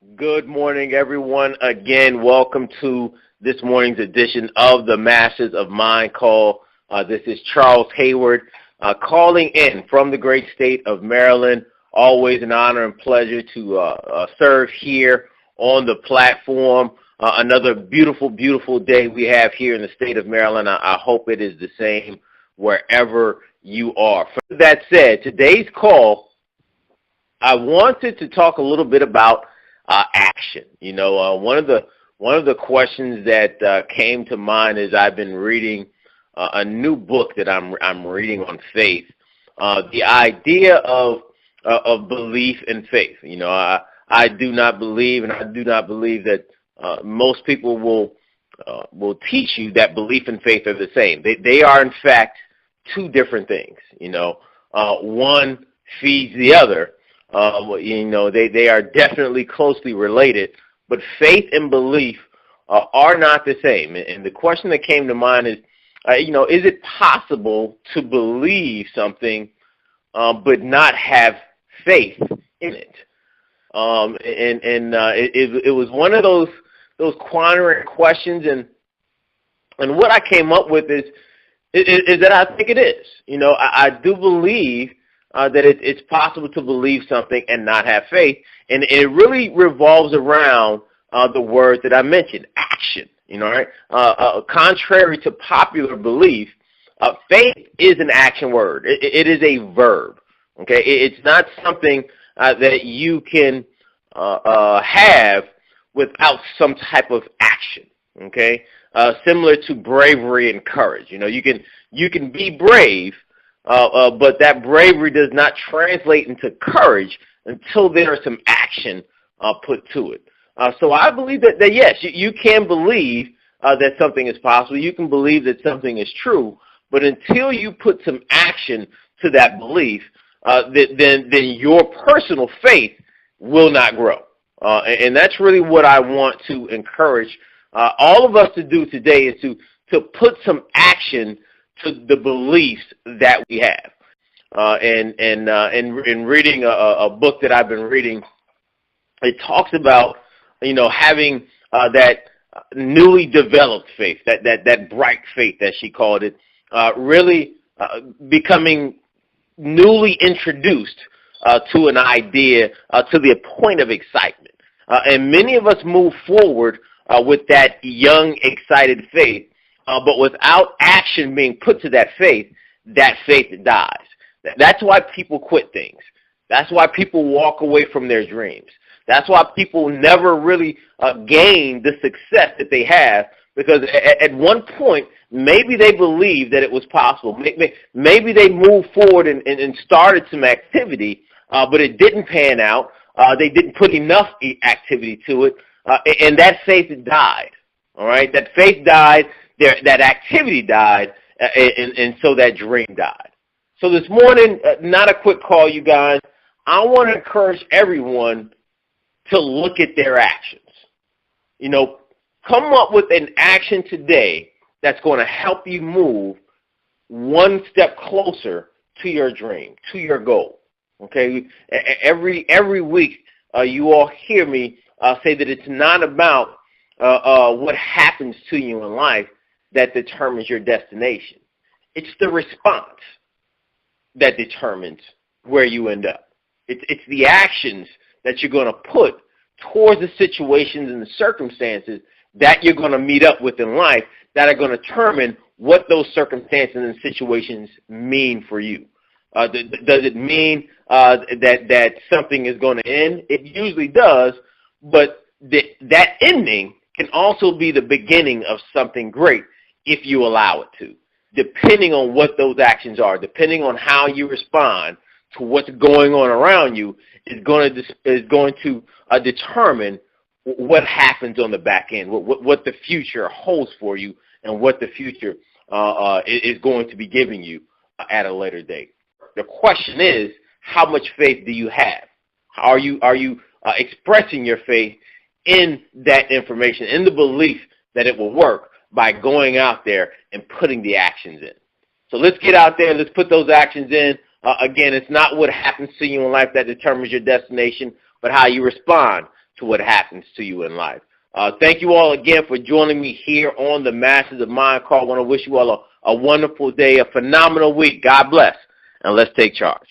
Good morning, everyone. Again, welcome to this morning's edition of the Masters of Mind Call. This is Charles Hayward calling in from the great state of Maryland. Always an honor and pleasure to serve here on the platform. Another beautiful, beautiful day we have here in the state of Maryland. I hope it is the same wherever you are. For that said, today's call, I wanted to talk a little bit about action. One of the questions that came to mind as I've been reading a new book that I'm reading on faith. The idea of belief and faith. I do not believe, and I do not believe that most people will teach you that belief and faith are the same. They are in fact two different things. One feeds the other. They are definitely closely related, but faith and belief are not the same. And the question that came to mind is, is it possible to believe something but not have faith in it? It was one of those quandary questions, and what I came up with is that I think it is. I do believe that it's possible to believe something and not have faith, and it really revolves around the word that I mentioned, action. Right? Contrary to popular belief, faith is an action word. It is a verb. Okay, it's not something that you can have without some type of action. Okay, similar to bravery and courage. You can be brave. But that bravery does not translate into courage until there is some action put to it. So I believe that yes, you can believe that something is possible. You can believe that something is true. But until you put some action to that belief, then your personal faith will not grow. And that's really what I want to encourage all of us to do today, is to put some action to the beliefs that we have. In reading a book that I've been reading, it talks about, having that newly developed faith, that bright faith, as she called it, really becoming newly introduced to an idea, to the point of excitement. And many of us move forward with that young, excited faith, but without action being put to that faith dies. That's why people quit things. That's why people walk away from their dreams. That's why people never really gain the success that they have, because at one point, maybe they believed that it was possible. Maybe they moved forward and started some activity, but it didn't pan out. They didn't put enough activity to it, and that faith died. All right? That faith died. That activity died, and so that dream died. So this morning, not a quick call, you guys. I want to encourage everyone to look at their actions. Come up with an action today that's going to help you move one step closer to your dream, to your goal. Okay? Every week, you all hear me say that it's not about what happens to you in life that determines your destination. It's the response that determines where you end up. It's the actions that you're going to put towards the situations and the circumstances that you're going to meet up with in life that are going to determine what those circumstances and situations mean for you. Does it mean that something is going to end? It usually does, but that ending can also be the beginning of something great if you allow it to, depending on what those actions are, depending on how you respond to what's going on around you, is going to determine what happens on the back end, what the future holds for you, and what the future is going to be giving you at a later date. The question is, how much faith do you have? Are you expressing your faith in that information, in the belief that it will work, by going out there and putting the actions in? So let's get out there. Let's put those actions in. Again, it's not what happens to you in life that determines your destination, but how you respond to what happens to you in life. Thank you all again for joining me here on the Masters of Mind Call. I want to wish you all a wonderful day, a phenomenal week. God bless, and let's take charge.